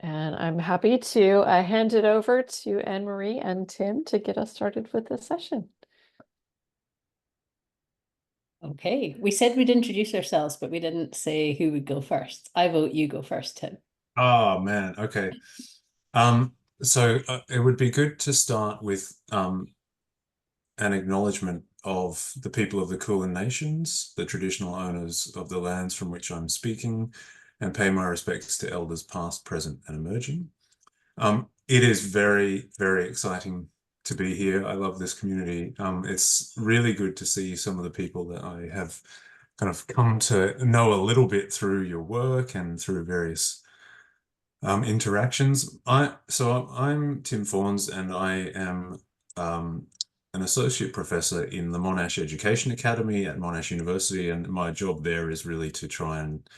And I'm happy to hand it over to Anne-Marie and Tim to get us started with this session. Okay, we said we'd introduce ourselves, but we didn't say who would go first. I vote you go first, Tim. Oh man, okay. So it would be good to start with an acknowledgement of the people of the Kulin Nations, the traditional owners of the lands from which I'm speaking, and pay my respects to elders past, present, and emerging. It is very, very exciting to be here. I love this community. It's really good to see some of the people that I have kind of come to know a little bit through your work and through various interactions. So I'm Tim Fawns, and I am an associate professor in the Monash Education Academy at Monash University, and my job there is really to try and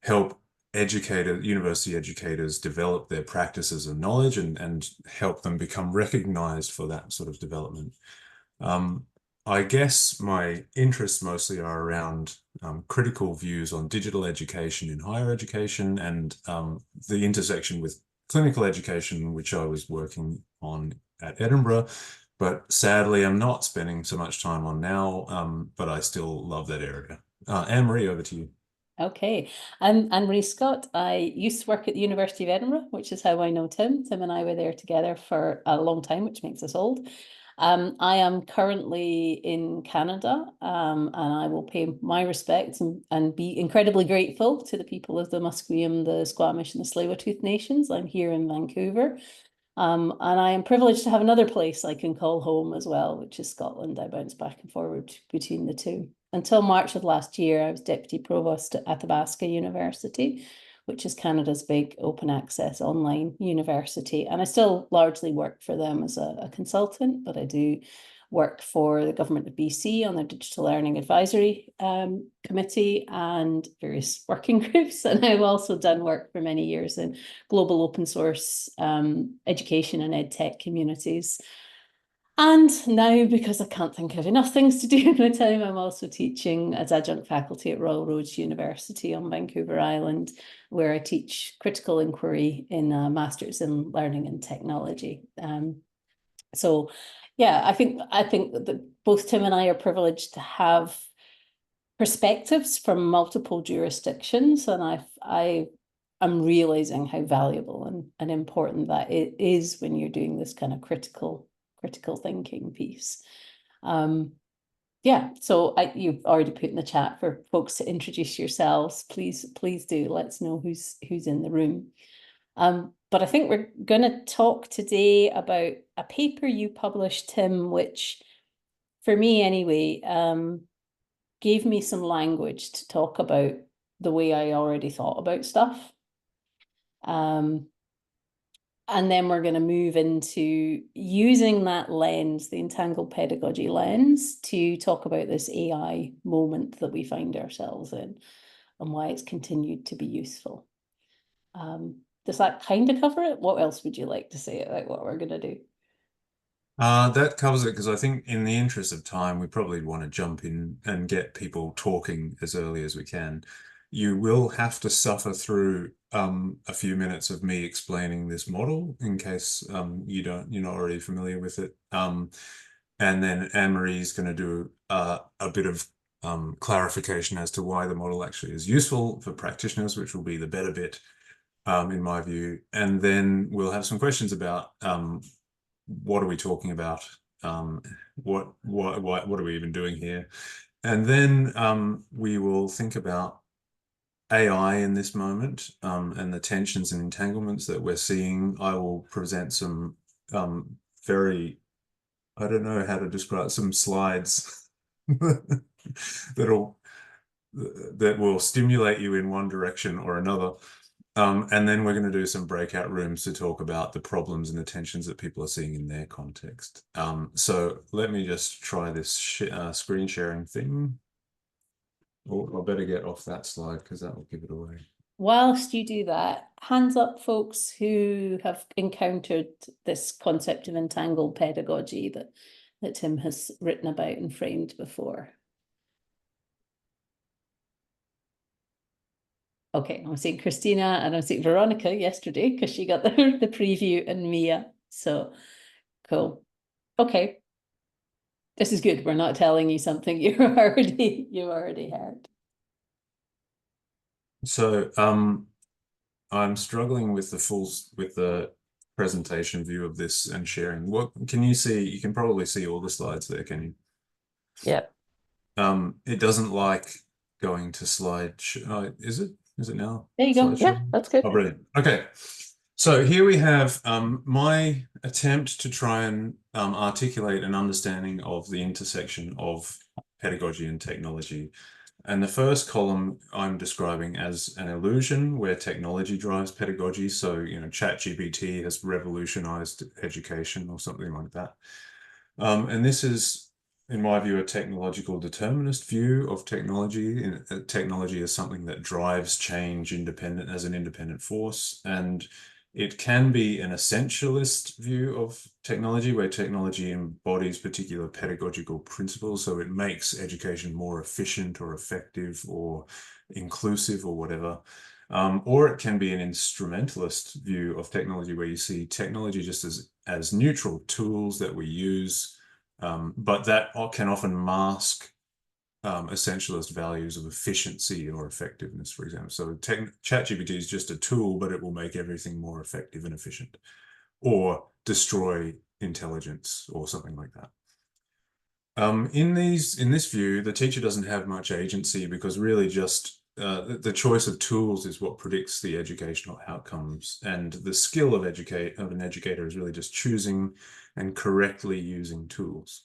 help university educators develop their practices and knowledge and help them become recognized for that sort of development. I guess my interests mostly are around critical views on digital education in higher education and the intersection with clinical education, which I was working on at Edinburgh. But sadly, I'm not spending so much time on now, but I still love that area. Anne-Marie, over to you. Okay, I'm Anne-Marie Scott. I used to work at the University of Edinburgh, which is how I know Tim. Tim and I were there together for a long time, which makes us old. I am currently in Canada, and I will pay my respects and be incredibly grateful to the people of the Musqueam, the Squamish, and the Tsleil-Waututh Nations. I'm here in Vancouver. And I am privileged to have another place I can call home as well, which is Scotland. I bounce back and forward between the two. Until March of last year, I was Deputy Provost at Athabasca University, which is Canada's big open access online university. And I still largely work for them as a consultant, but I do work for the government of BC on the Digital Learning Advisory Committee and various working groups. And I've also done work for many years in global open source education and ed tech communities. And now, because I can't think of enough things to do in my time, I'm also teaching as adjunct faculty at Royal Roads University on Vancouver Island, where I teach critical inquiry in a Masters in Learning and Technology. So yeah, I think that both Tim and I are privileged to have perspectives from multiple jurisdictions, and I'm realizing how valuable and important that it is when you're doing this kind of critical thinking piece. Yeah, so you've already put in the chat for folks to introduce yourselves. Please do let us know who's in the room. But I think we're going to talk today about a paper you published, Tim, which, for me anyway, gave me some language to talk about the way I already thought about stuff. And then we're going to move into using that lens, the entangled pedagogy lens, to talk about this AI moment that we find ourselves in and why it's continued to be useful. Does that kind of cover it? What else would you like to say about what we're going to do? That covers it, because I think in the interest of time, we probably want to jump in and get people talking as early as we can. You will have to suffer through a few minutes of me explaining this model in case you're not already familiar with it. And then Anne-Marie is going to do a bit of clarification as to why the model actually is useful for practitioners, which will be the better bit, in my view. And then we'll have some questions about what are we talking about? What are we even doing here? And then we will think about AI in this moment, and the tensions and entanglements that we're seeing. I will present some very, I don't know how to describe, some slides that will stimulate you in one direction or another. And then we're going to do some breakout rooms to talk about the problems and the tensions that people are seeing in their context. So let me just try this screen sharing thing. Oh, I better get off that slide because that will give it away. Whilst you do that, hands up folks who have encountered this concept of entangled pedagogy that Tim has written about and framed before. Okay, I'm seeing Christina and I'm seeing Veronica yesterday because she got the preview, and Mia. So cool. Okay. This is good. We're not telling you something you already heard. So I'm struggling with the presentation view of this and sharing. What can you see? You can probably see all the slides there, can you? Yep. It doesn't like going to slide. Is it? Is it now? There you go. Yeah, that's good. Oh, brilliant. Okay. So here we have my attempt to try and articulate an understanding of the intersection of pedagogy and technology. And the first column I'm describing as an illusion where technology drives pedagogy. So, you know, ChatGPT has revolutionized education or something like that. And this is, in my view, a technological determinist view of technology. Technology is something that drives change as an independent force. And it can be an essentialist view of technology, where technology embodies particular pedagogical principles. So it makes education more efficient or effective or inclusive or whatever. Or it can be an instrumentalist view of technology, where you see technology just as neutral tools that we use, but that can often mask essentialist values of efficiency or effectiveness, for example. So ChatGPT is just a tool, but it will make everything more effective and efficient, or destroy intelligence or something like that. In this view, the teacher doesn't have much agency, because really just the choice of tools is what predicts the educational outcomes, and the skill of an educator is really just choosing and correctly using tools.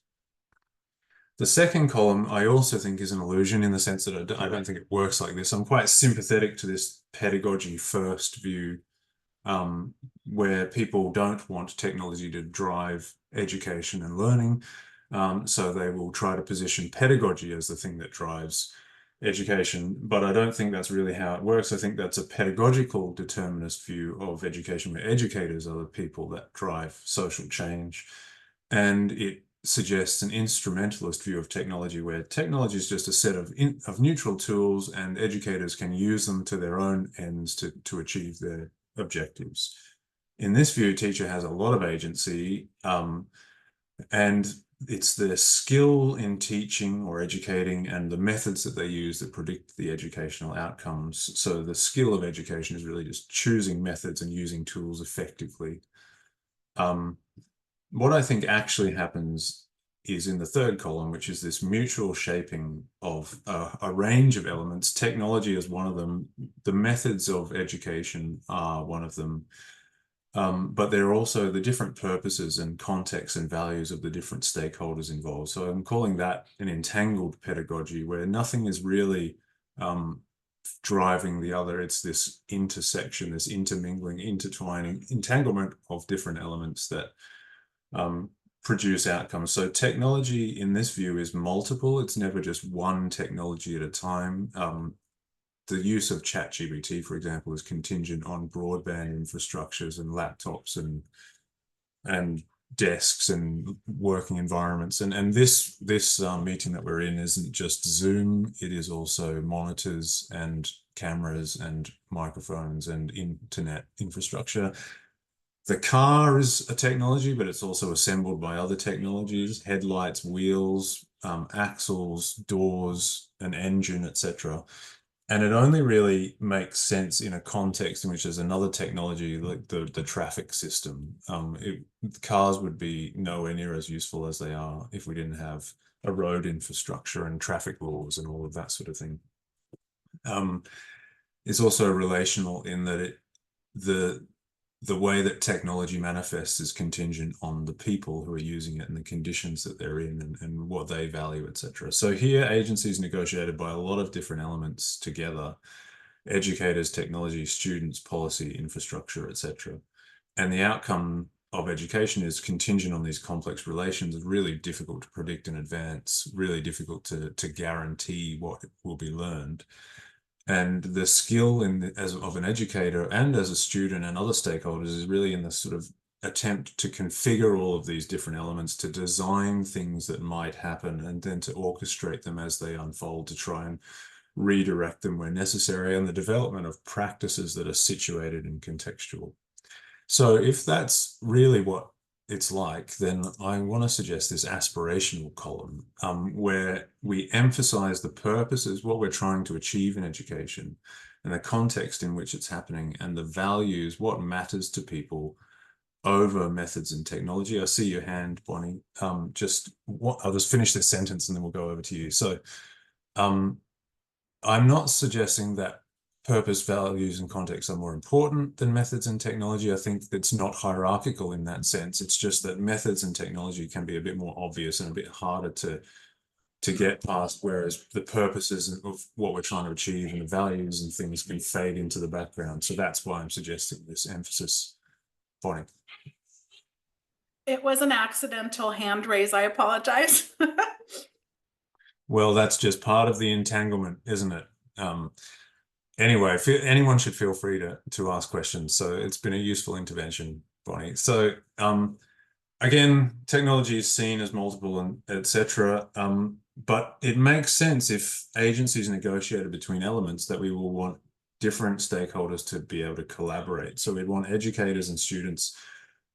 The second column, I also think, is an illusion, in the sense that I don't think it works like this. I'm quite sympathetic to this pedagogy first view, where people don't want technology to drive education and learning. So they will try to position pedagogy as the thing that drives education, but I don't think that's really how it works. I think that's a pedagogical determinist view of education, where educators are the people that drive social change. And it suggests an instrumentalist view of technology, where technology is just a set of neutral tools, and educators can use them to their own ends to achieve their objectives. In this view, teacher has a lot of agency, and it's their skill in teaching or educating and the methods that they use that predict the educational outcomes. So the skill of education is really just choosing methods and using tools effectively. What I think actually happens is in the third column, which is this mutual shaping of a range of elements. Technology is one of them. The methods of education are one of them. But there are also the different purposes and contexts and values of the different stakeholders involved. So I'm calling that an entangled pedagogy, where nothing is really driving the other. It's this intersection, this intermingling, intertwining, entanglement of different elements that produce outcomes. So technology in this view is multiple. It's never just one technology at a time. The use of ChatGPT, for example, is contingent on broadband infrastructures and laptops and desks and working environments. And this meeting that we're in isn't just Zoom. It is also monitors and cameras and microphones and internet infrastructure. The car is a technology, but it's also assembled by other technologies: headlights, wheels, axles, doors, an engine, etc. And it only really makes sense in a context in which there's another technology, like the traffic system. Cars would be nowhere near as useful as they are if we didn't have a road infrastructure and traffic laws and all of that sort of thing. It's also relational in that the way that technology manifests is contingent on the people who are using it and the conditions that they're in and what they value, etc. So here, agency is negotiated by a lot of different elements together: educators, technology, students, policy, infrastructure, etc. And the outcome of education is contingent on these complex relations, really difficult to predict in advance, really difficult to guarantee what will be learned. And the skill of an educator and as a student and other stakeholders is really in this sort of attempt to configure all of these different elements, to design things that might happen, and then to orchestrate them as they unfold, to try and redirect them where necessary, and the development of practices that are situated and contextual. So if that's really what it's like, then I want to suggest this aspirational column, where we emphasize the purposes, what we're trying to achieve in education, and the context in which it's happening, and the values, what matters to people over methods and technology. I see your hand, Bonnie. I'll just finish this sentence and then we'll go over to you. So I'm not suggesting that purpose, values, and context are more important than methods and technology. I think it's not hierarchical in that sense. It's just that methods and technology can be a bit more obvious and a bit harder to get past, whereas the purposes of what we're trying to achieve and the values and things can fade into the background. So that's why I'm suggesting this emphasis. Bonnie. It was an accidental hand raise. I apologize. Well, that's just part of the entanglement, isn't it? Anyway, anyone should feel free to ask questions. So it's been a useful intervention, Bonnie. So again, technology is seen as multiple and etc. But it makes sense if agencies negotiated between elements that we will want different stakeholders to be able to collaborate. So we'd want educators and students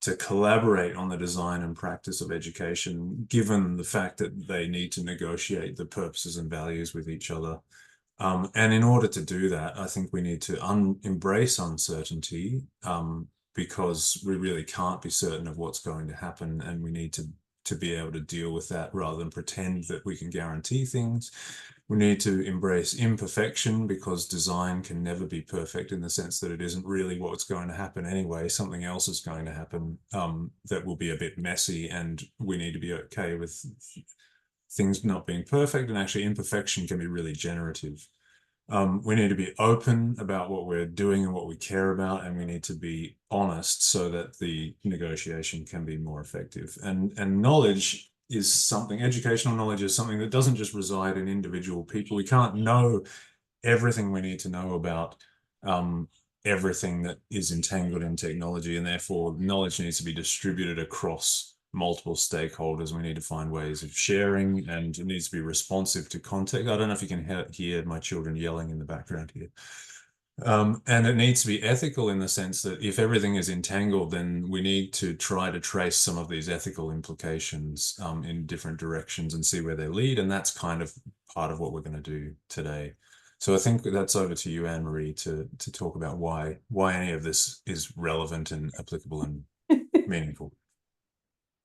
to collaborate on the design and practice of education, given the fact that they need to negotiate the purposes and values with each other. And in order to do that, I think we need to embrace uncertainty, because we really can't be certain of what's going to happen, and we need to be able to deal with that rather than pretend that we can guarantee things. We need to embrace imperfection, because design can never be perfect in the sense that it isn't really what's going to happen anyway. Something else is going to happen that will be a bit messy, and we need to be okay with things not being perfect, and actually imperfection can be really generative. We need to be open about what we're doing and what we care about, and we need to be honest so that the negotiation can be more effective. And knowledge is something, educational knowledge is something that doesn't just reside in individual people. We can't know everything we need to know about everything that is entangled in technology, and therefore knowledge needs to be distributed across multiple stakeholders. We need to find ways of sharing, and it needs to be responsive to context. I don't know if you can hear my children yelling in the background here. And it needs to be ethical in the sense that if everything is entangled, then we need to try to trace some of these ethical implications in different directions and see where they lead. And that's kind of part of what we're going to do today. So I think that's over to you, Anne-Marie, to talk about why any of this is relevant and applicable and meaningful.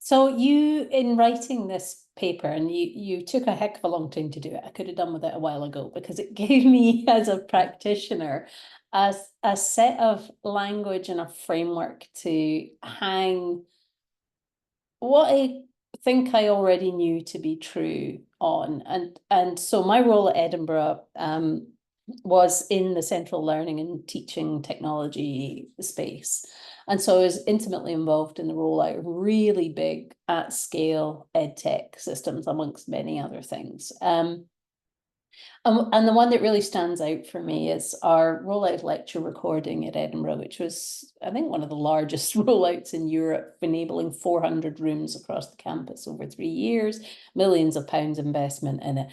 So you, in writing this paper, and you took a heck of a long time to do it. I could have done with it a while ago, because it gave me, as a practitioner, a set of language and a framework to hang what I think I already knew to be true on. And so my role at Edinburgh was in the central learning and teaching technology space. And so I was intimately involved in the rollout of really big at-scale edtech systems, amongst many other things. And the one that really stands out for me is our rollout lecture recording at Edinburgh, which was, I think, one of the largest rollouts in Europe, enabling 400 rooms across the campus over 3 years, millions of pounds investment in it.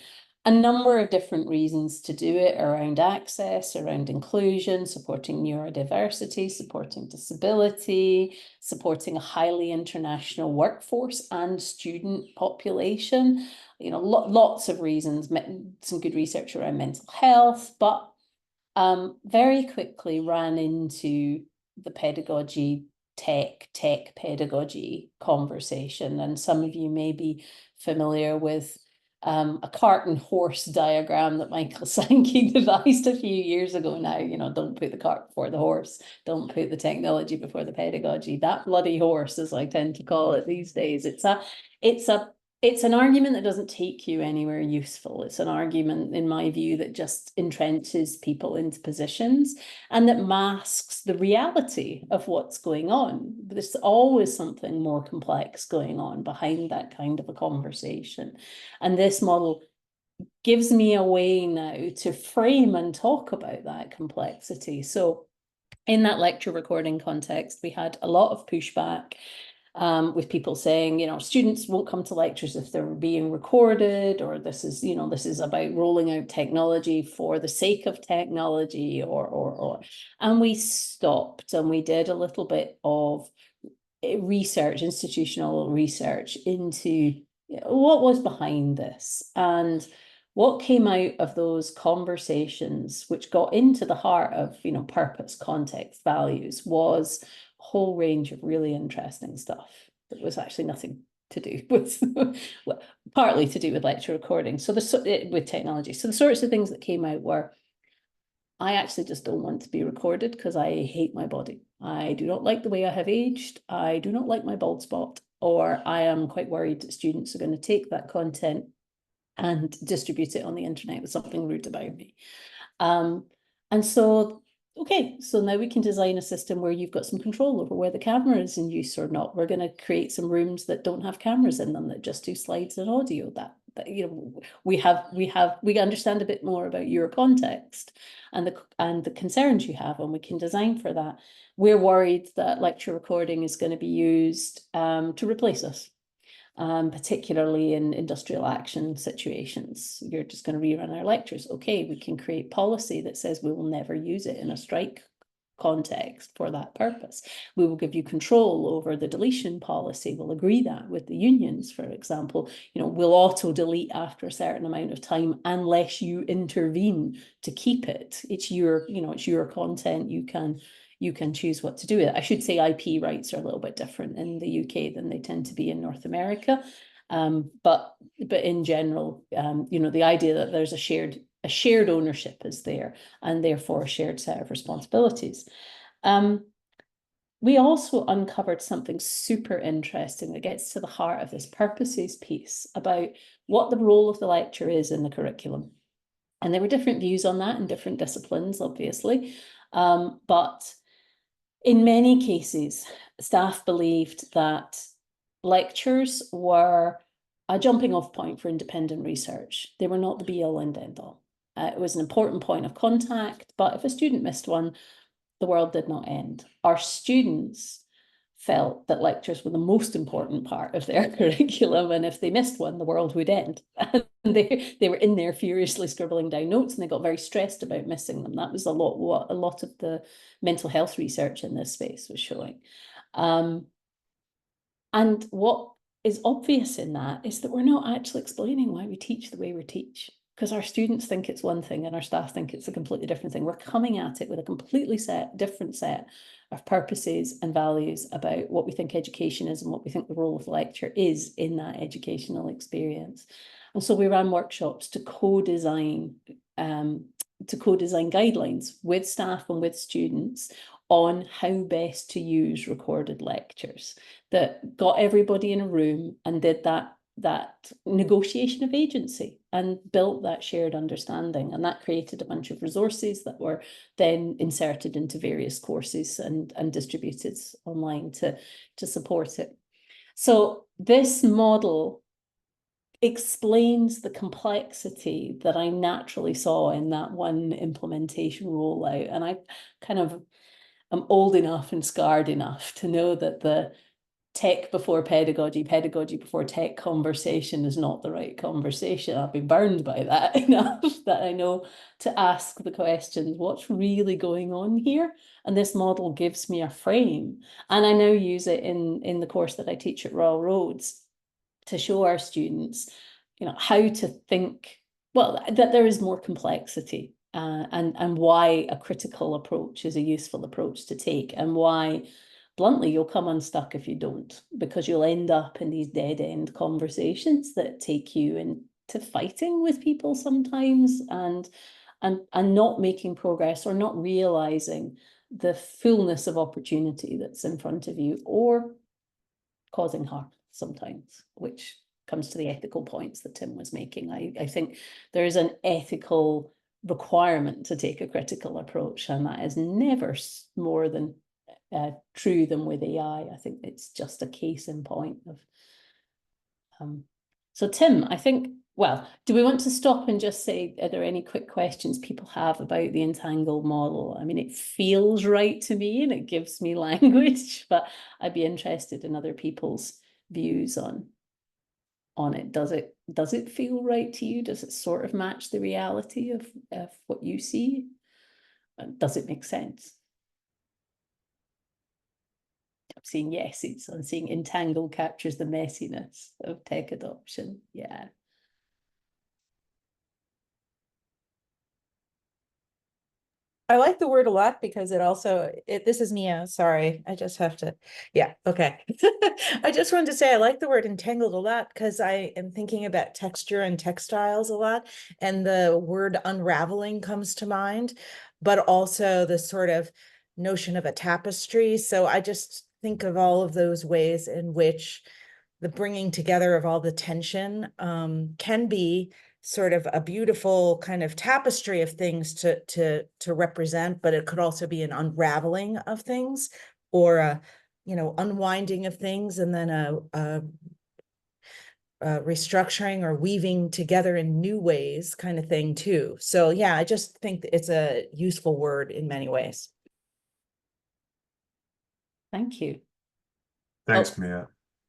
A number of different reasons to do it around access, around inclusion, supporting neurodiversity, supporting disability, supporting a highly international workforce and student population. You know, lots of reasons, some good research around mental health, but very quickly ran into the pedagogy, tech pedagogy conversation. And some of you may be familiar with a cart and horse diagram that Michael Sankey devised a few years ago now. You know, don't put the cart before the horse, don't put the technology before the pedagogy. That bloody horse, as I tend to call it these days, it's an argument that doesn't take you anywhere useful. It's an argument, in my view, that just entrenches people into positions and that masks the reality of what's going on. There's always something more complex going on behind that kind of a conversation. And this model gives me a way now to frame and talk about that complexity. So in that lecture recording context, we had a lot of pushback. with people saying, students won't come to lectures if they're being recorded, or this is about rolling out technology for the sake of technology, and we stopped and we did a little bit of research, institutional research into what was behind this. And what came out of those conversations, which got into the heart of, purpose, context, values, was a whole range of really interesting stuff that was actually nothing to do with, well, partly to do with lecture recording. So with technology. So the sorts of things that came out were, I actually just don't want to be recorded because I hate my body. I do not like the way I have aged. I do not like my bald spot, or I am quite worried that students are going to take that content and distribute it on the internet with something rude about me. And so, okay, so now we can design a system where you've got some control over where the camera is in use or not. We're going to create some rooms that don't have cameras in them, that just do slides and audio. We understand a bit more about your context and the concerns you have, and we can design for that. We're worried that lecture recording is going to be used to replace us. Particularly in industrial action situations. You're just going to rerun our lectures. Okay, we can create policy that says we will never use it in a strike context for that purpose. We will give you control over the deletion policy. We'll agree that with the unions, for example. We'll auto delete after a certain amount of time unless you intervene to keep it. It's your content. You can choose what to do with it. I should say IP rights are a little bit different in the UK than they tend to be in North America. But in general, the idea that there's a shared ownership is there, and therefore a shared set of responsibilities. We also uncovered something super interesting that gets to the heart of this purposes piece about what the role of the lecture is in the curriculum. And there were different views on that in different disciplines, obviously. But in many cases, staff believed that lectures were a jumping off point for independent research. They were not the be all and end all. It was an important point of contact, but if a student missed one, the world did not end. Our students felt that lectures were the most important part of their curriculum, and if they missed one, the world would end. And they were in there furiously scribbling down notes, and they got very stressed about missing them. That was a lot of the mental health research in this space was showing. And what is obvious in that is that we're not actually explaining why we teach the way we teach, because our students think it's one thing and our staff think it's a completely different thing. We're coming at it with a completely different set of purposes and values about what we think education is and what we think the role of the lecture is in that educational experience. And so we ran workshops to co-design guidelines with staff and with students on how best to use recorded lectures, that got everybody in a room and did that negotiation of agency and built that shared understanding. And that created a bunch of resources that were then inserted into various courses and distributed online to support it. So this model explains the complexity that I naturally saw in that one implementation rollout. And I kind of am old enough and scarred enough to know that the tech before pedagogy, pedagogy before tech conversation is not the right conversation. I've been burned by that enough that I know to ask the questions, what's really going on here? And this model gives me a frame. And I now use it in the course that I teach at Royal Roads to show our students, how to think, well, that there is more complexity and why a critical approach is a useful approach to take, and why, bluntly, you'll come unstuck if you don't, because you'll end up in these dead-end conversations that take you into fighting with people sometimes and not making progress or not realizing the fullness of opportunity that's in front of you, or causing harm sometimes, which comes to the ethical points that Tim was making. I think there is an ethical requirement to take a critical approach, and that is never more than true than with AI. I think it's just a case in point of. So Tim, I think Well, do we want to stop and just say, are there any quick questions people have about the entangled model? I mean, it feels right to me and it gives me language, but I'd be interested in other people's views on it. Does it feel right to you? Does it sort of match the reality of what you see? Does it make sense? I'm seeing yeses. I'm seeing Entangled captures the messiness of tech adoption. Yeah. I like the word a lot because it also, this is Mia, sorry, I just have to, yeah, okay. I just wanted to say I like the word entangled a lot because I am thinking about texture and textiles a lot, and the word unraveling comes to mind, but also the sort of notion of a tapestry. So I just think of all of those ways in which the bringing together of all the tension can be sort of a beautiful kind of tapestry of things to represent, but it could also be an unraveling of things, or a, you know, unwinding of things, and then a restructuring or weaving together in new ways kind of thing too. So yeah, I just think it's a useful word in many ways. Thank you. Thanks, Oh, Mia.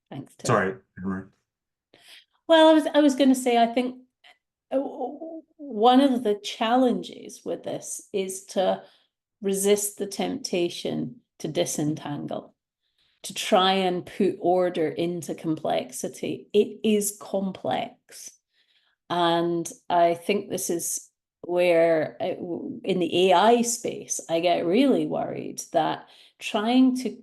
thanks, Tim. Sorry, Anne-Marie. Well, I was going to say, I think one of the challenges with this is to resist the temptation to disentangle, to try and put order into complexity. It is complex. And I think this is where, in the AI space, I get really worried that trying to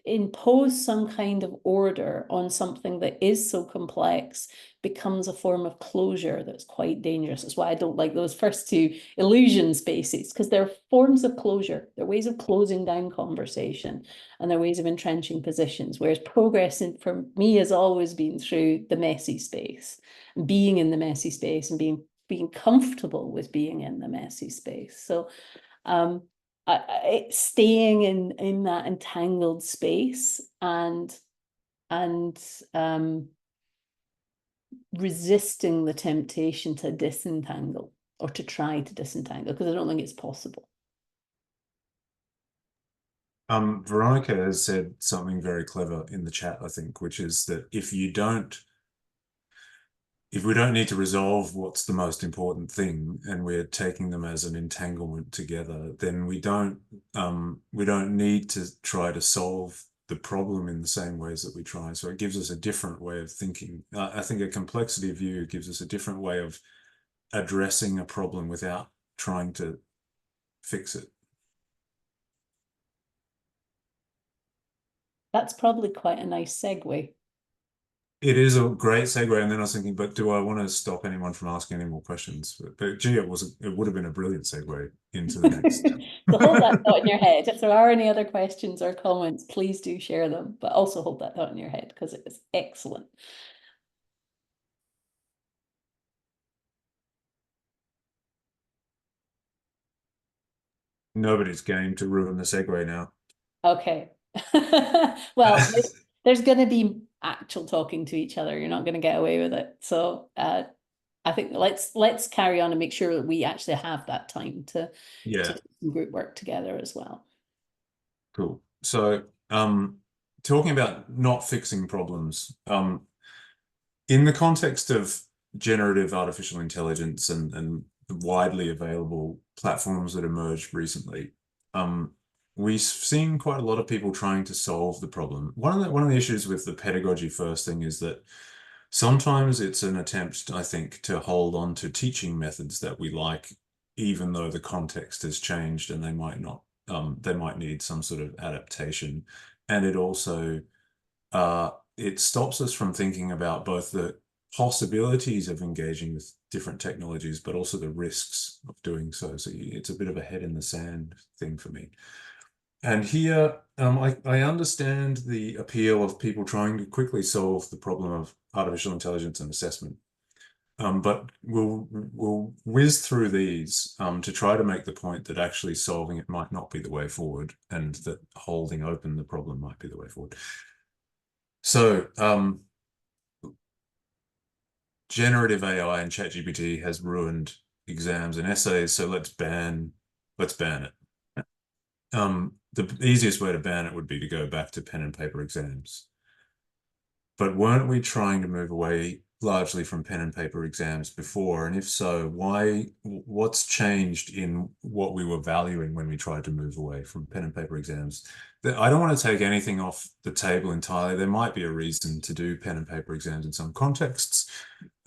impose some kind of order on something that is so complex becomes a form of closure that's quite dangerous. That's why I don't like those first two illusion spaces, because they're forms of closure. They're ways of closing down conversation, and they're ways of entrenching positions. Whereas progress for me has always been through the messy space, being in the messy space, and being comfortable with being in the messy space. So staying in that entangled space and resisting the temptation to disentangle, or to try to disentangle, because I don't think it's possible. Veronica has said something very clever in the chat, I think, which is that if we don't need to resolve what's the most important thing, and we're taking them as an entanglement together, then we don't need to try to solve the problem in the same ways that we try. So it gives us a different way of thinking. I think a complexity view gives us a different way of addressing a problem without trying to fix it. That's probably quite a nice segue. It is a great segue, and then I was thinking, but do I want to stop anyone from asking any more questions? But gee, it would have been a brilliant segue into the next. So hold that thought in your head. If there are any other questions or comments, please do share them, but also hold that thought in your head, because it is excellent. Nobody's game to ruin the segue now. Okay. Well, there's going to be actual talking to each other. You're not going to get away with it. So I think let's carry on and make sure that we actually have that time to do some group work together as well. Cool. So talking about not fixing problems, in the context of generative artificial intelligence and the widely available platforms that emerged recently, we've seen quite a lot of people trying to solve the problem. One of the issues with the pedagogy first thing is that sometimes it's an attempt, I think, to hold on to teaching methods that we like, even though the context has changed and they might not, they might need some sort of adaptation. And it also, it stops us from thinking about both the possibilities of engaging with different technologies, but also the risks of doing so. So it's a bit of a head in the sand thing for me. And here, I understand the appeal of people trying to quickly solve the problem of artificial intelligence and assessment. But we'll whiz through these to try to make the point that actually solving it might not be the way forward, and that holding open the problem might be the way forward. So generative AI and ChatGPT has ruined exams and essays, so let's ban it. The easiest way to ban it would be to go back to pen and paper exams. But weren't we trying to move away largely from pen and paper exams before? And if so, what's changed in what we were valuing when we tried to move away from pen and paper exams? I don't want to take anything off the table entirely. There might be a reason to do pen and paper exams in some contexts.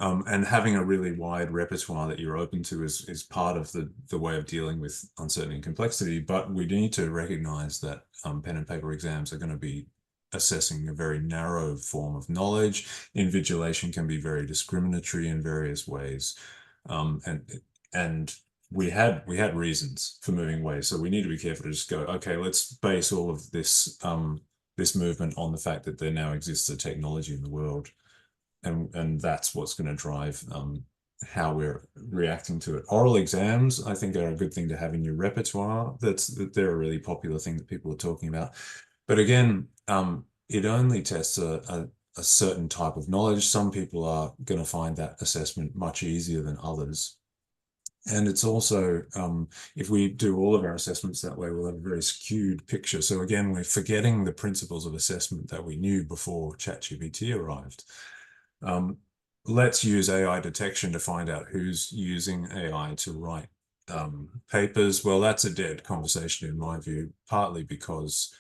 And having a really wide repertoire that you're open to is part of the way of dealing with uncertainty and complexity. But we need to recognize that pen and paper exams are going to be assessing a very narrow form of knowledge. Invigilation can be very discriminatory in various ways. And we had reasons for moving away. So we need to be careful to just go, okay, let's base all of this this movement on the fact that there now exists a technology in the world. And that's what's going to drive how we're reacting to it. Oral exams, I think, are a good thing to have in your repertoire. They're a really popular thing that people are talking about. But again, it only tests a certain type of knowledge. Some people are going to find that assessment much easier than others. And it's also, if we do all of our assessments that way, we'll have a very skewed picture. So again, we're forgetting the principles of assessment that we knew before ChatGPT arrived. Let's use AI detection to find out who's using AI to write papers. Well, that's a dead conversation in my view, partly because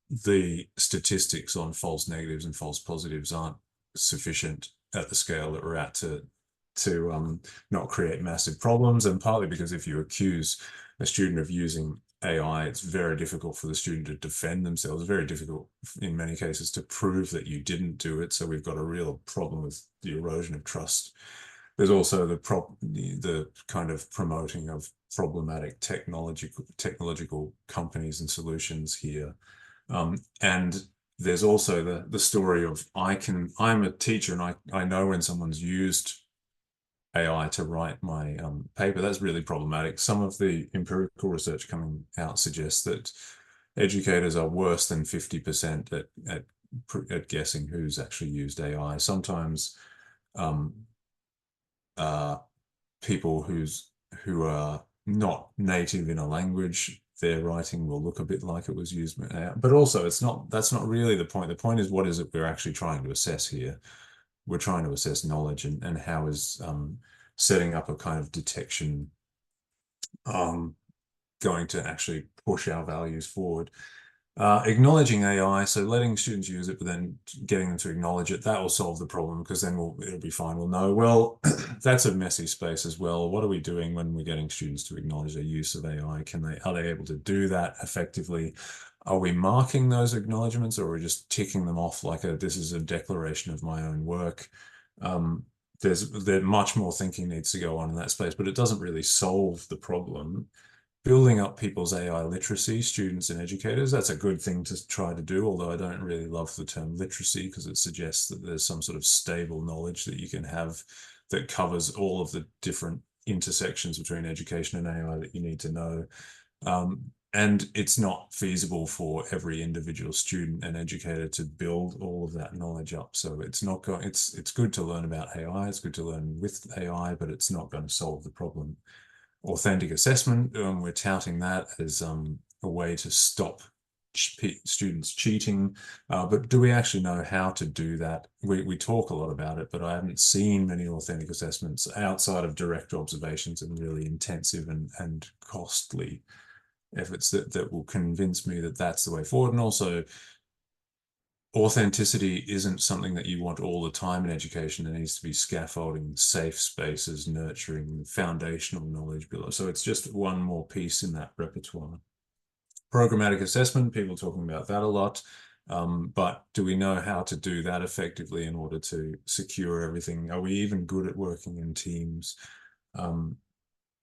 the statistics on false negatives and false positives aren't sufficient at the scale that we're at to not create massive problems, and partly because if you accuse a student of using AI, it's very difficult for the student to defend themselves, very difficult in many cases to prove that you didn't do it. So we've got a real problem with the erosion of trust. There's also the kind of promoting of problematic technological companies and solutions here. And there's also the story of I'm a teacher and I know when someone's used AI to write my paper. That's really problematic. Some of the empirical research coming out suggests that educators are worse than 50% at guessing who's actually used AI. Sometimes people who are not native in a language, their writing will look a bit like it was used. But also, that's not really the point. The point is, what is it we're actually trying to assess here? We're trying to assess knowledge and how is setting up a kind of detection going to actually push our values forward. Acknowledging AI, so letting students use it, but then getting them to acknowledge it, that will solve the problem, because then it'll be fine. We'll know, well, that's a messy space as well. What are we doing when we're getting students to acknowledge their use of AI? Are they able to do that effectively? Are we marking those acknowledgements, or are we just ticking them off like this is a declaration of my own work? There's much more thinking needs to go on in that space, but it doesn't really solve the problem. Building up people's AI literacy, students and educators, that's a good thing to try to do, although I don't really love the term literacy because it suggests that there's some sort of stable knowledge that you can have that covers all of the different intersections between education and AI that you need to know. And it's not feasible for every individual student and educator to build all of that knowledge up. So it's good to learn about AI, it's good to learn with AI, but it's not going to solve the problem. Authentic assessment, we're touting that as a way to stop students cheating, but do we actually know how to do that? We talk a lot about it, but I haven't seen many authentic assessments outside of direct observations and really intensive and costly efforts that will convince me that that's the way forward. And also, authenticity isn't something that you want all the time in education. There needs to be scaffolding, safe spaces, nurturing, foundational knowledge below. So it's just one more piece in that repertoire. Programmatic assessment, people talking about that a lot. But do we know how to do that effectively in order to secure everything? Are we even good at working in teams?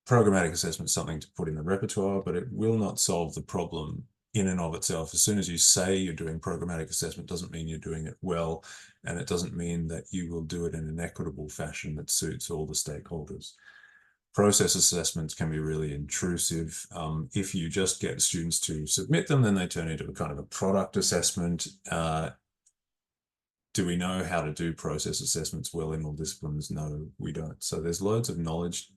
Programmatic assessment is something to put in the repertoire, but it will not solve the problem in and of itself. As soon as you say you're doing programmatic assessment, doesn't mean you're doing it well, and it doesn't mean that you will do it in an equitable fashion that suits all the stakeholders. Process assessments can be really intrusive. If you just get students to submit them, then they turn into a kind of a product assessment. do we know how to do process assessments well in all disciplines? No, we don't. So there's loads of knowledge,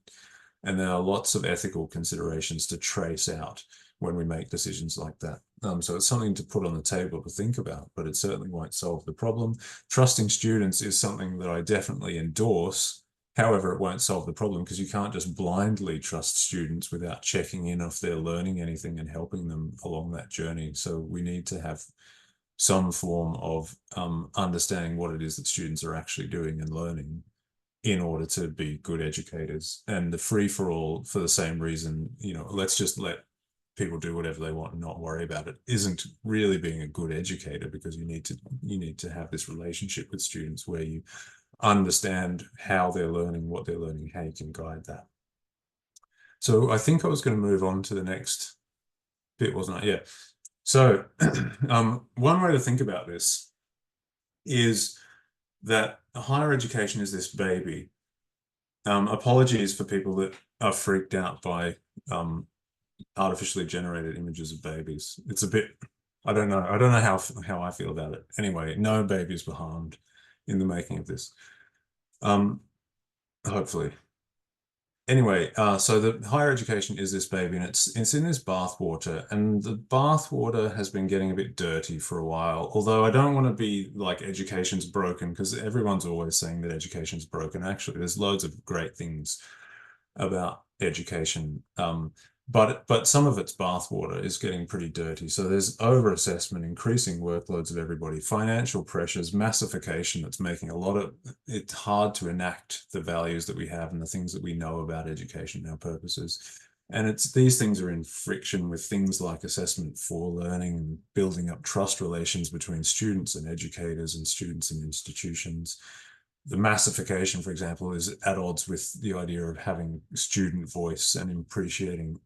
and there are lots of ethical considerations to trace out when we make decisions like that. So it's something to put on the table to think about, but it certainly won't solve the problem. Trusting students is something that I definitely endorse. However, it won't solve the problem, because you can't just blindly trust students without checking in if they're learning anything and helping them along that journey. So we need to have some form of understanding what it is that students are actually doing and learning in order to be good educators. And the free-for-all, for the same reason, let's just let people do whatever they want and not worry about it, isn't really being a good educator, because you need to have this relationship with students where you understand how they're learning, what they're learning, how you can guide that. So I think I was going to move on to the next bit, wasn't I? Yeah. So one way to think about this is that higher education is this baby. Apologies for people that are freaked out by artificially generated images of babies. It's a bit, I don't know how I feel about it. Anyway, no babies were harmed in the making of this. Hopefully. Anyway, so the higher education is this baby, and it's in this bathwater, and the bathwater has been getting a bit dirty for a while. Although I don't want to be like education's broken, because everyone's always saying that education's broken. Actually, there's loads of great things about education, but some of its bathwater is getting pretty dirty. So there's over-assessment, increasing workloads of everybody, financial pressures, massification that's making it hard to enact the values that we have and the things that we know about education and our purposes. And these things are in friction with things like assessment for learning and building up trust relations between students and educators and students and institutions. The massification, for example, is at odds with the idea of having student voice and appreciating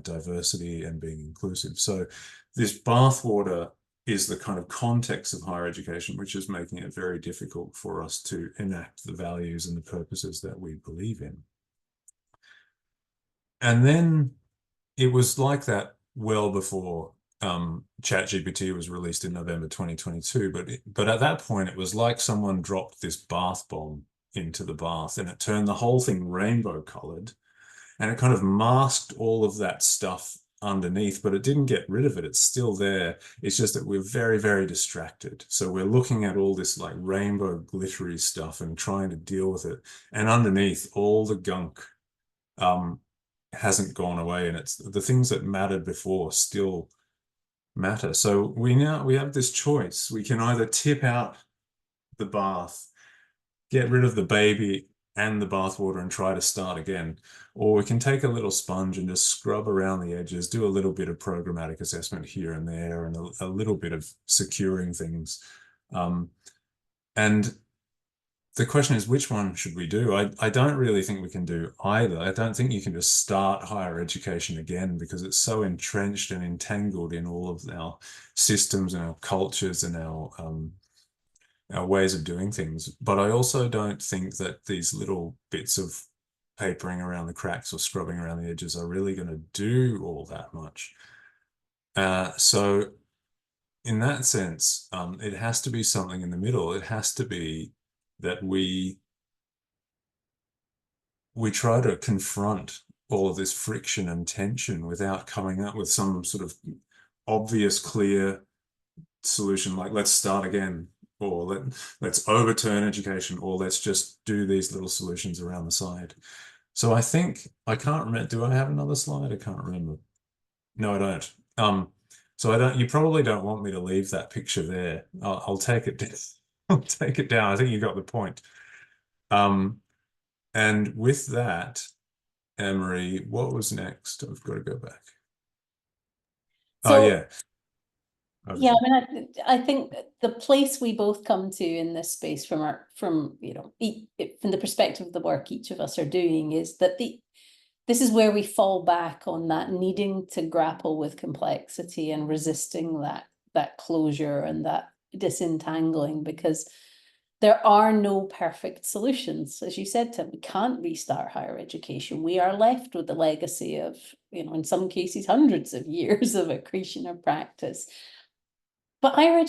diversity and being inclusive. So this bathwater is the kind of context of higher education, which is making it very difficult for us to enact the values and the purposes that we believe in. And then it was like that well before ChatGPT was released in November 2022, but at that point it was like someone dropped this bath bomb into the bath, and it turned the whole thing rainbow colored, and it kind of masked all of that stuff underneath, but it didn't get rid of it. It's still there. It's just that we're very, very distracted. So we're looking at all this like rainbow glittery stuff and trying to deal with it, and underneath all the gunk hasn't gone away, and it's the things that mattered before still matter. So we have this choice. We can either tip out the bath, get rid of the baby and the bathwater and try to start again, or we can take a little sponge and just scrub around the edges, do a little bit of programmatic assessment here and there, and a little bit of securing things. And the question is, which one should we do? I don't really think we can do either. I don't think you can just start higher education again, because it's so entrenched and entangled in all of our systems and our cultures and our ways of doing things. But I also don't think that these little bits of papering around the cracks or scrubbing around the edges are really going to do all that much. So in that sense, it has to be something in the middle. It has to be that we try to confront all of this friction and tension without coming up with some sort of obvious, clear solution, like let's start again, or let's overturn education, or let's just do these little solutions around the side. So I think, I can't remember, do I have another slide? I can't remember. No, I don't. So you probably don't want me to leave that picture there. I'll take it down. I'll take it down. I think you got the point. And with that, Anne-Marie, what was next? I've got to go back. So, yeah. Yeah, I mean, I think the place we both come to in this space from the perspective of the work each of us are doing is that this is where we fall back on that needing to grapple with complexity and resisting that closure and that disentangling, because there are no perfect solutions. As you said, Tim, we can't restart higher education. We are left with the legacy of, in some cases, hundreds of years of accretion of practice. But higher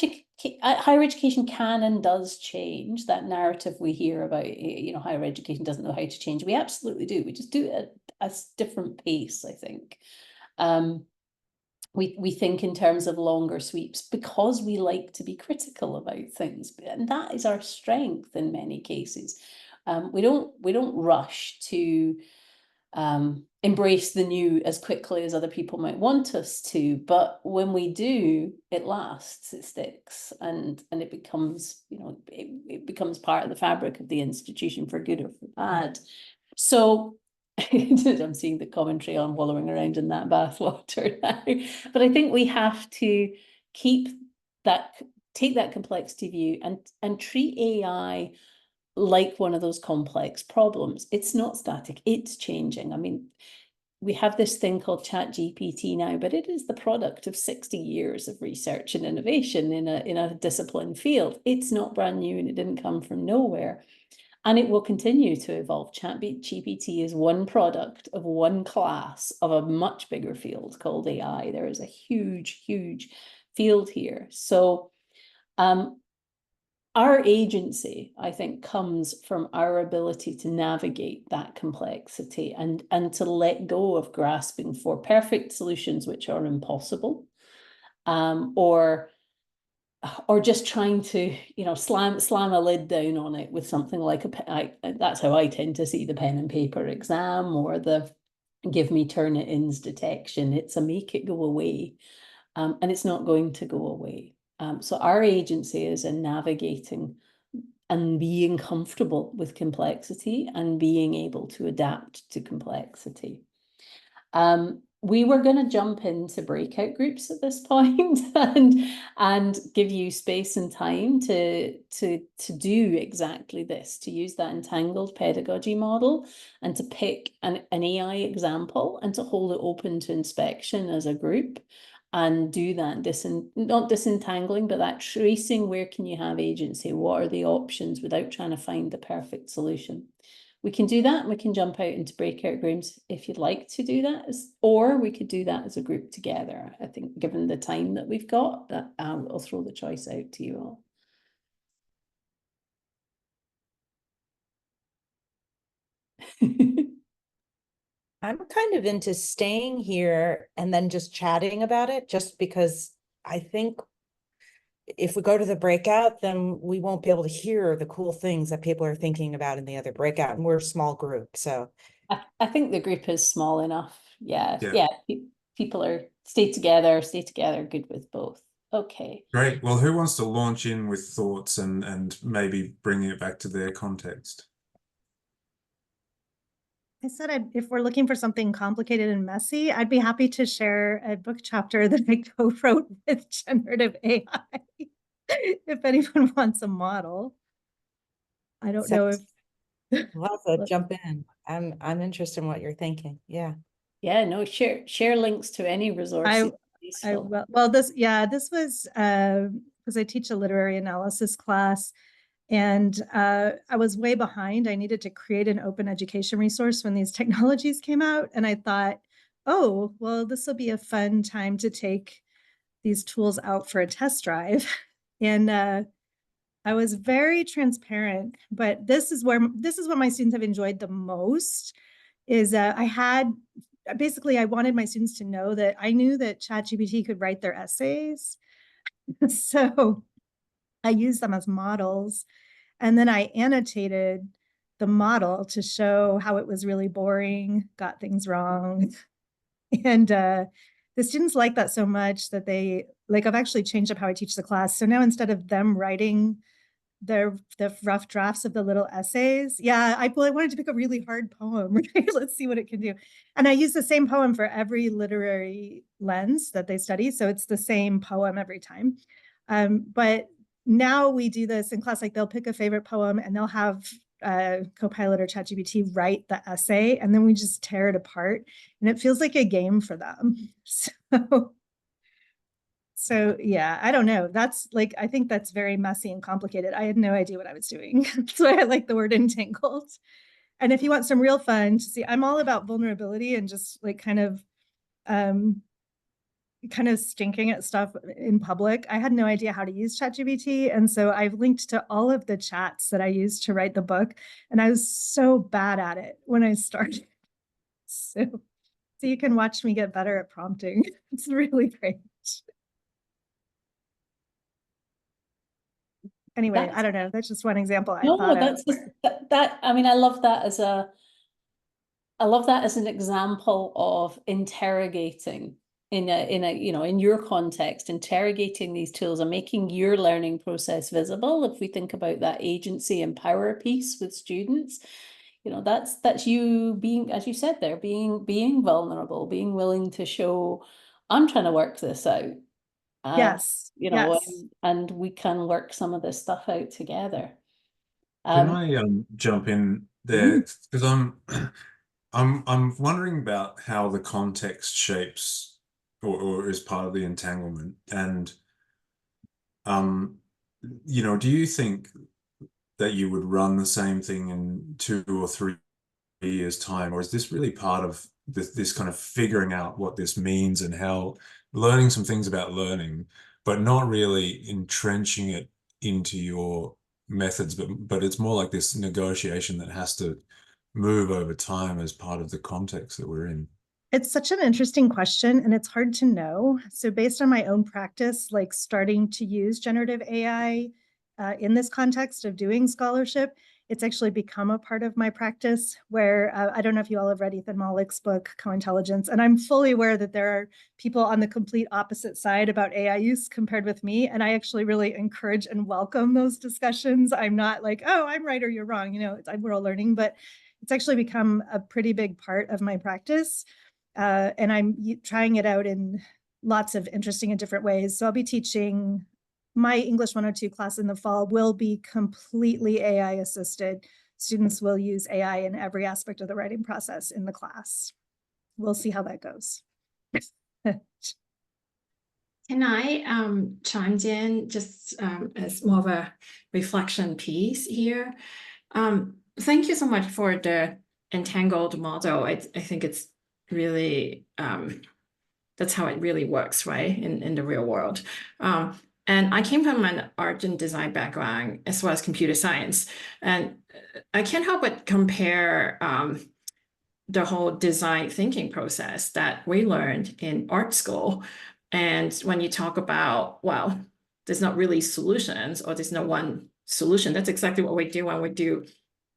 education can and does change. That narrative we hear about, higher education doesn't know how to change. We absolutely do. We just do it at a different pace, I think. We think in terms of longer sweeps because we like to be critical about things, and that is our strength in many cases. We don't rush to embrace the new as quickly as other people might want us to, but when we do, it lasts, it sticks, and it becomes, it becomes part of the fabric of the institution for good or for bad. So I'm seeing the commentary on wallowing around in that bathwater now, but I think we have to take that complexity view and treat AI like one of those complex problems. It's not static, it's changing. I mean, we have this thing called ChatGPT now, but it is the product of 60 years of research and innovation in a discipline field. It's not brand new and it didn't come from nowhere. And it will continue to evolve. ChatGPT is one product of one class of a much bigger field called AI. There is a huge, huge field here. So our agency, I think, comes from our ability to navigate that complexity and to let go of grasping for perfect solutions which are impossible, or just trying to, slam a lid down on it with something like that's how I tend to see the pen and paper exam or the give me Turnitin's detection. It's a make it go away, and it's not going to go away. So our agency is in navigating and being comfortable with complexity and being able to adapt to complexity. We were going to jump into breakout groups at this point and give you space and time to do exactly this, to use that entangled pedagogy model and to pick an AI example and to hold it open to inspection as a group. And do that, not disentangling, but that tracing, where can you have agency? What are the options without trying to find the perfect solution? We can do that, and we can jump out into breakout rooms if you'd like to do that, or we could do that as a group together. I think given the time that we've got, that I'll throw the choice out to you all. I'm kind of into staying here and then just chatting about it, just because I think if we go to the breakout, then we won't be able to hear the cool things that people are thinking about in the other breakout, and we're a small group. So I think the group is small enough. Yeah. People are stay together, good with both. Okay. Great. Well, who wants to launch in with thoughts and maybe bringing it back to their context? I said if we're looking for something complicated and messy, I'd be happy to share a book chapter that I co-wrote with generative AI. If anyone wants a model. I don't know if we'll have to jump in. I'm interested in what you're thinking. Yeah. Yeah, no, share links to any resources. Well, this was because I teach a literary analysis class. And I was way behind. I needed to create an open education resource when these technologies came out. And I thought, oh, well, this will be a fun time to take these tools out for a test drive. And I was very transparent, but this is what my students have enjoyed the most is I wanted my students to know that I knew that ChatGPT could write their essays. So I used them as models. And then I annotated the model to show how it was really boring, got things wrong. And the students like that so much that I've actually changed up how I teach the class. So now instead of them writing the rough drafts of the little essays, I wanted to pick a really hard poem. Right? Let's see what it can do. And I use the same poem for every literary lens that they study. So it's the same poem every time. But now we do this in class, like they'll pick a favorite poem and they'll have Copilot or ChatGPT write the essay, and then we just tear it apart, and it feels like a game for them. So yeah, I don't know. I think that's very messy and complicated. I had no idea what I was doing. That's why I like the word entangled. And if you want some real fun to see, I'm all about vulnerability and just like kind of kind of stinking at stuff in public, I had no idea how to use ChatGPT. And so I've linked to all of the chats that I used to write the book. And I was so bad at it when I started. So you can watch me get better at prompting. It's really great. Anyway, I don't know. That's just one example I thought of. That's just, that I mean, I love that as an example of interrogating in your context, interrogating these tools and making your learning process visible. If we think about that agency and power piece with students, that's you being, as you said there, being vulnerable, being willing to show, I'm trying to work this out. Yes. And we can work some of this stuff out together. Can I jump in there? Because I'm wondering about how the context shapes or is part of the entanglement. And do you think that you would run the same thing in 2 or 3 years' time, or is this really part of this kind of figuring out what this means and how learning some things about learning, but not really entrenching it into your methods, but it's more like this negotiation that has to move over time as part of the context that we're in? It's such an interesting question, and it's hard to know. So based on my own practice, like starting to use generative AI in this context of doing scholarship, it's actually become a part of my practice where I don't know if you all have read Ethan Mollick's book, Co-Intelligence, and I'm fully aware that there are people on the complete opposite side about AI use compared with me. And I actually really encourage and welcome those discussions. I'm not like, oh, I'm right or you're wrong. We're all learning, but it's actually become a pretty big part of my practice. And I'm trying it out in lots of interesting and different ways. So I'll be teaching my English 102 class in the fall will be completely AI assisted. Students will use AI in every aspect of the writing process in the class. We'll see how that goes. Can I chime in just as more of a reflection piece here? Thank you so much for the entangled model. I think it's really, that's how it really works, right, in the real world. And I came from an art and design background as well as computer science. And I can't help but compare the whole design thinking process that we learned in art school. And when you talk about, well, there's not really solutions or there's no one solution, that's exactly what we do when we do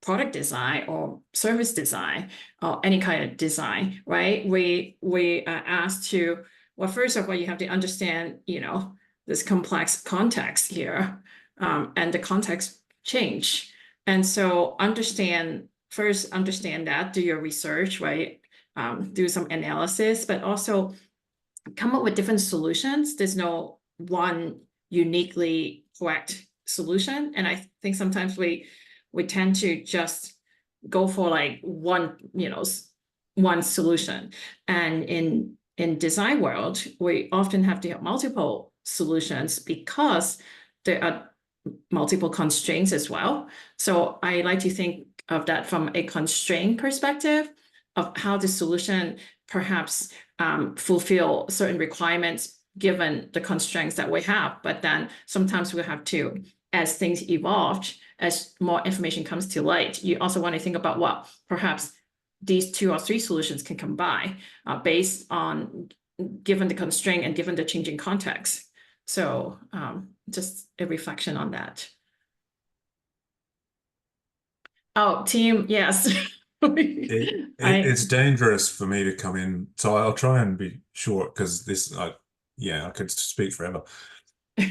product design or service design or any kind of design, right? We are asked to, well, first of all, you have to understand, this complex context here, and the context change. And so first understand that, do your research, right? Do some analysis, but also come up with different solutions. There's no one uniquely correct solution. And I think sometimes we tend to just go for like one solution. And in design world, we often have to have multiple solutions because there are multiple constraints as well. So I like to think of that from a constraint perspective of how the solution perhaps fulfill certain requirements given the constraints that we have. But then sometimes we have to, as things evolve, as more information comes to light, you also want to think about what perhaps these 2 or 3 solutions can combine based on given the constraint and given the changing context. So just a reflection on that. Oh, team, yes. It's dangerous for me to come in, so I'll try and be short because I could speak forever.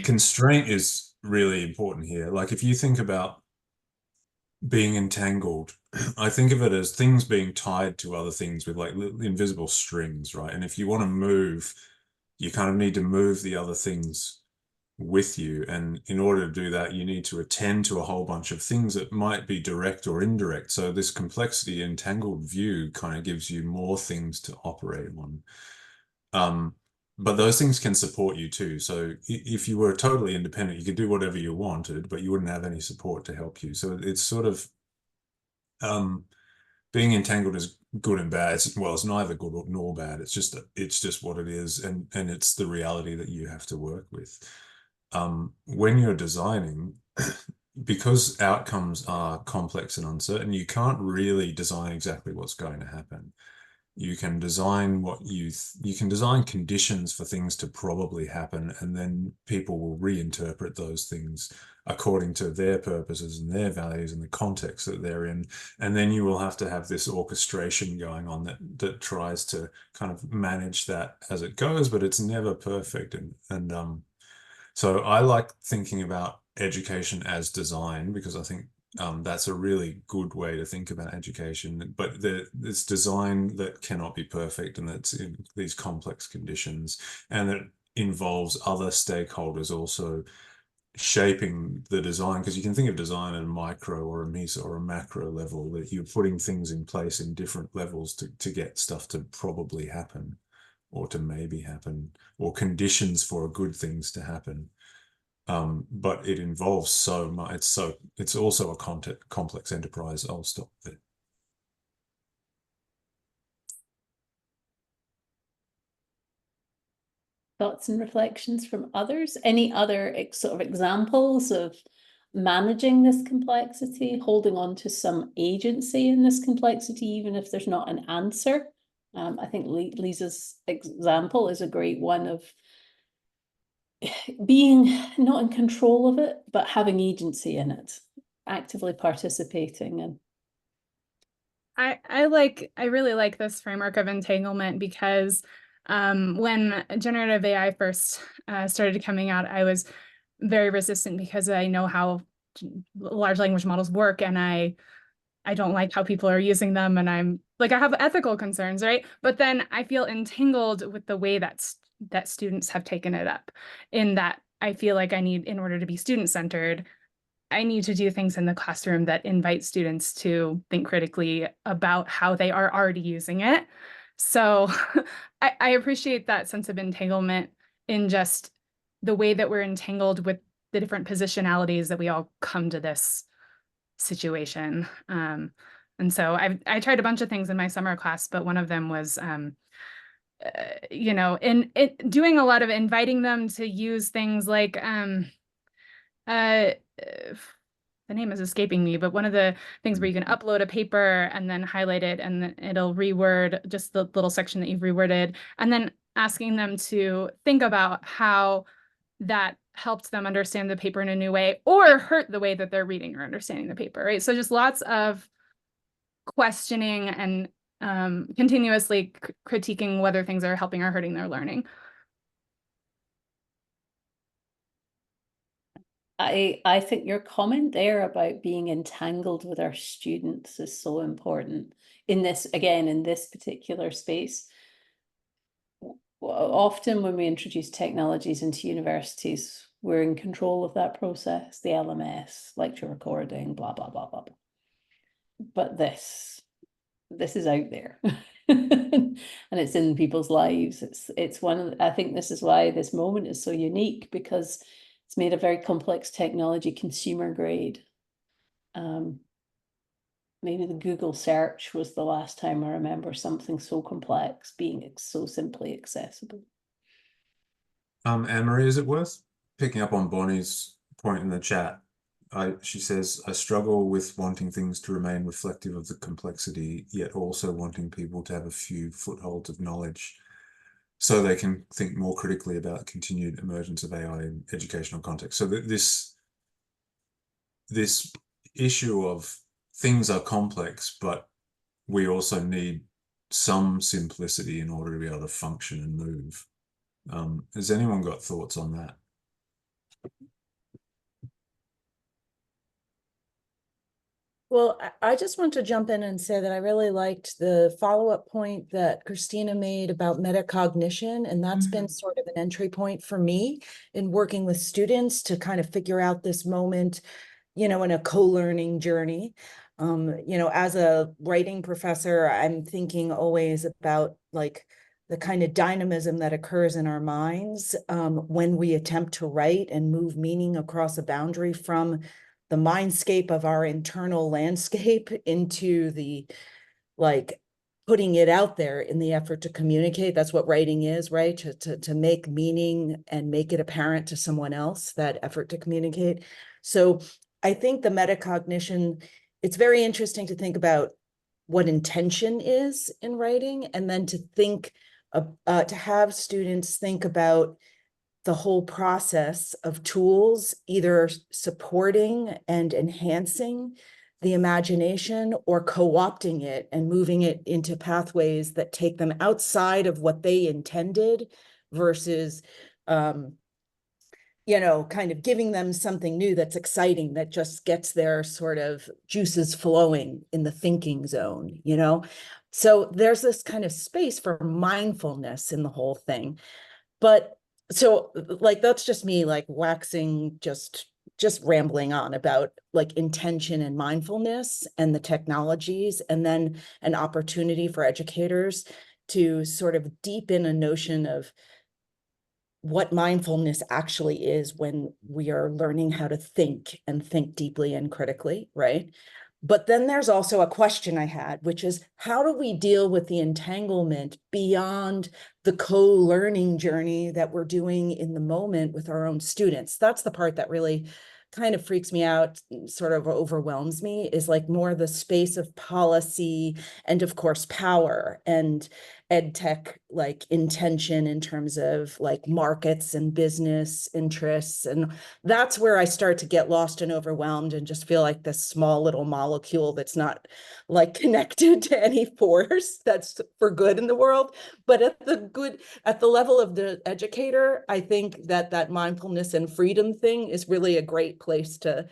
Constraint is really important here. Like if you think about being entangled, I think of it as things being tied to other things with like little invisible strings, right? And if you want to move, you kind of need to move the other things with you. And in order to do that, you need to attend to a whole bunch of things that might be direct or indirect. So this complexity entangled view kind of gives you more things to operate on. But those things can support you too. So if you were totally independent, you could do whatever you wanted, but you wouldn't have any support to help you. So it's sort of being entangled is good and bad. Well, it's neither good nor bad. It's just what it is, and it's the reality that you have to work with. When you're designing, because outcomes are complex and uncertain, you can't really design exactly what's going to happen. You can design you can design conditions for things to probably happen, and then people will reinterpret those things according to their purposes and their values and the context that they're in. And then you will have to have this orchestration going on that tries to kind of manage that as it goes, but it's never perfect. And so I like thinking about education as design, because I think that's a really good way to think about education. But it's design that cannot be perfect, and that's in these complex conditions, and it involves other stakeholders also shaping the design, because you can think of design at a micro or a meso or a macro level, that you're putting things in place in different levels to get stuff to probably happen, or to maybe happen, or conditions for good things to happen. But it involves so much. It's also a complex enterprise. I'll stop there. Thoughts and reflections from others? Any other sort of examples of managing this complexity, holding on to some agency in this complexity, even if there's not an answer? I think Lisa's example is a great one of being not in control of it, but having agency in it, actively participating. And I really like this framework of entanglement, because when generative AI first started coming out, I was very resistant, because I know how large language models work, and I don't like how people are using them, and I'm like, I have ethical concerns, right? But then I feel entangled with the way that students have taken it up, in that I feel like in order to be student-centered, I need to do things in the classroom that invite students to think critically about how they are already using it. So I appreciate that sense of entanglement in just the way that we're entangled with the different positionalities that we all come to this situation. And so I tried a bunch of things in my summer class, but one of them was, you know, in doing a lot of inviting them to use things like, the name is escaping me, but one of the things where you can upload a paper and then highlight it, and then it'll reword just the little section that you've reworded, and then asking them to think about how that helped them understand the paper in a new way, or hurt the way that they're reading or understanding the paper, right? So just lots of questioning and continuously critiquing whether things are helping or hurting their learning. I think your comment there about being entangled with our students is so important in this, again, in this particular space. Often when we introduce technologies into universities, we're in control of that process, the LMS, lecture recording, blah, blah, blah, blah, blah. But this is out there and it's in people's lives. It's one of, I think this is why this moment is so unique, because it's made a very complex technology consumer grade. Maybe the Google search was the last time I remember something so complex being so simply accessible. Anne-Marie, is it worth picking up on Bonnie's point in the chat? She says, I struggle with wanting things to remain reflective of the complexity, yet also wanting people to have a few footholds of knowledge so they can think more critically about continued emergence of AI in educational context. So that this issue of things are complex, but we also need some simplicity in order to be able to function and move. Has anyone got thoughts on that? Well, I just want to jump in and say that I really liked the follow-up point that Christina made about metacognition, and that's been sort of an entry point for me in working with students to kind of figure out this moment, you know, in a co-learning journey. You know, as a writing professor, I'm thinking always about like the kind of dynamism that occurs in our minds when we attempt to write and move meaning across a boundary from the mindscape of our internal landscape into the like putting it out there in the effort to communicate. That's what writing is, right? To make meaning and make it apparent to someone else, that effort to communicate. So I think the metacognition, it's very interesting to think about what intention is in writing, and then to think, to have students think about the whole process of tools, either supporting and enhancing the imagination or co-opting it and moving it into pathways that take them outside of what they intended versus, you know, kind of giving them something new that's exciting, that just gets their sort of juices flowing in the thinking zone, you know? So there's this kind of space for mindfulness in the whole thing. But so like, that's just me like waxing, just rambling on about like intention and mindfulness and the technologies, and then an opportunity for educators to sort of deepen a notion of what mindfulness actually is when we are learning how to think and think deeply and critically, right? But then there's also a question I had, which is, how do we deal with the entanglement beyond the co-learning journey that we're doing in the moment with our own students? That's the part that really kind of freaks me out, sort of overwhelms me, is like more the space of policy and of course power and ed tech like intention in terms of like markets and business interests. And that's where I start to get lost and overwhelmed and just feel like this small little molecule that's not like connected to any force that's for good in the world. But at the level of the educator, I think that mindfulness and freedom thing is really a great place to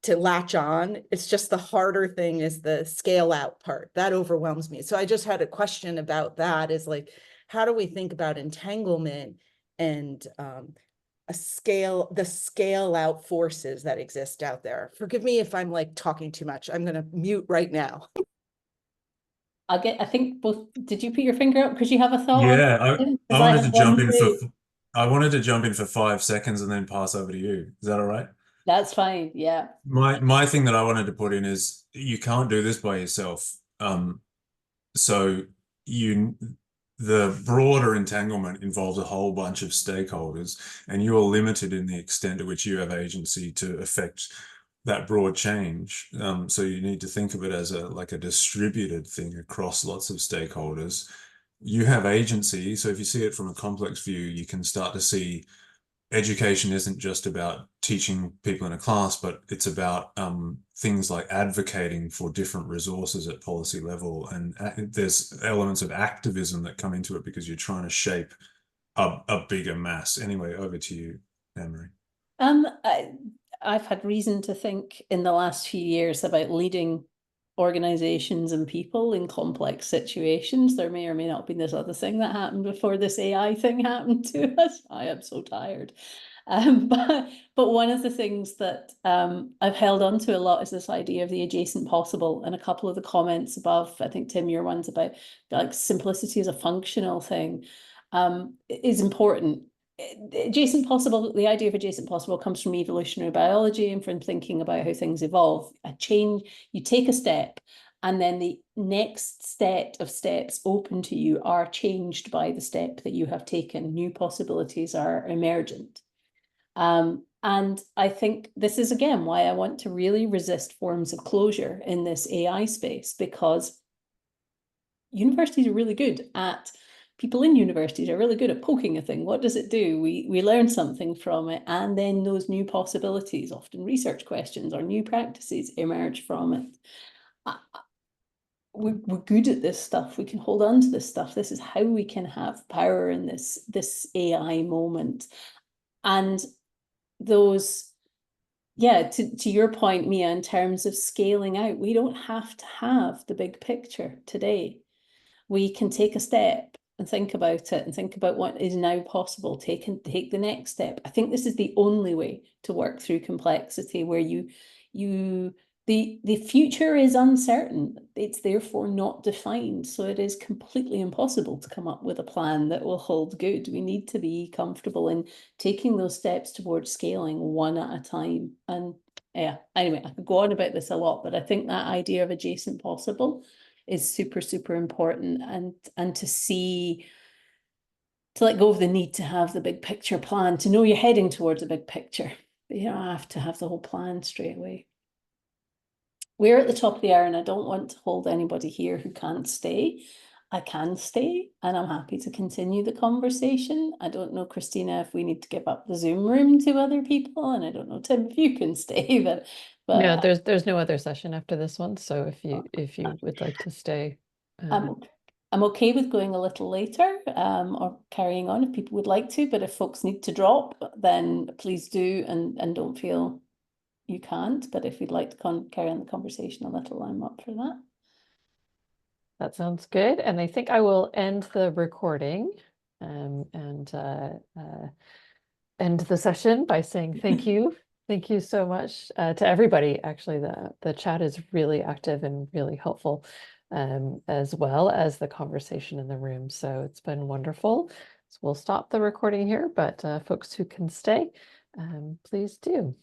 latch on. It's just the harder thing is the scale out part that overwhelms me. So I just had a question about that, is like, how do we think about entanglement and the scale out forces that exist out there? Forgive me if I'm like talking too much. I'm going to mute right now. I think both, did you put your finger up because you have a thought? Yeah, I wanted to jump in for, I wanted to jump in for 5 seconds and then pass over to you. Is that all right? That's fine, yeah. My thing that I wanted to put in is, you can't do this by yourself. So the broader entanglement involves a whole bunch of stakeholders, and you're limited in the extent to which you have agency to affect that broad change. So you need to think of it as like a distributed thing across lots of stakeholders. You have agency, so if you see it from a complex view, you can start to see education isn't just about teaching people in a class, but it's about things like advocating for different resources at policy level. And there's elements of activism that come into it because you're trying to shape a bigger mass. Anyway, over to you, Anne-Marie. I've had reason to think in the last few years about leading organizations and people in complex situations. There may or may not have been this other thing that happened before this AI thing happened to us. I am so tired. But one of the things that I've held on to a lot is this idea of the adjacent possible, and a couple of the comments above, I think Tim, your ones about like simplicity as a functional thing is important. Adjacent possible, the idea of adjacent possible comes from evolutionary biology and from thinking about how things evolve. A change, you take a step, and then the next set of steps open to you are changed by the step that you have taken. New possibilities are emergent. And I think this is, again, why I want to really resist forms of closure in this AI space, because universities are really good at, people in universities are really good at poking a thing. What does it do? We learn something from it, and then those new possibilities, often research questions or new practices, emerge from it. We're good at this stuff. We can hold on to this stuff. This is how we can have power in this AI moment. And those, yeah, to your point, Mia, in terms of scaling out, we don't have to have the big picture today. We can take a step and think about it and think about what is now possible. Take the next step. I think this is the only way to work through complexity, where the future is uncertain. It's therefore not defined. So it is completely impossible to come up with a plan that will hold good. We need to be comfortable in taking those steps towards scaling one at a time. And yeah, anyway, I could go on about this a lot, but I think that idea of adjacent possible is super, super important, and to let go of the need to have the big picture plan, to know you're heading towards a big picture, but you don't have to have the whole plan straight away. We're at the top of the hour, and I don't want to hold anybody here who can't stay. I can stay, and I'm happy to continue the conversation. I don't know, Christina, if we need to give up the Zoom room to other people, and I don't know, Tim, if you can stay, but No, there's no other session after this one, so if you would like to stay. I'm okay with going a little later, or carrying on if people would like to, but if folks need to drop, then please do, and don't feel you can't. But if you'd like to carry on the conversation a little, I'm up for that. That sounds good. And I think I will end the recording and end the session by saying thank you. Thank you so much to everybody. Actually, the chat is really active and really helpful, as well as the conversation in the room. So it's been wonderful. So we'll stop the recording here, but folks who can stay, please do.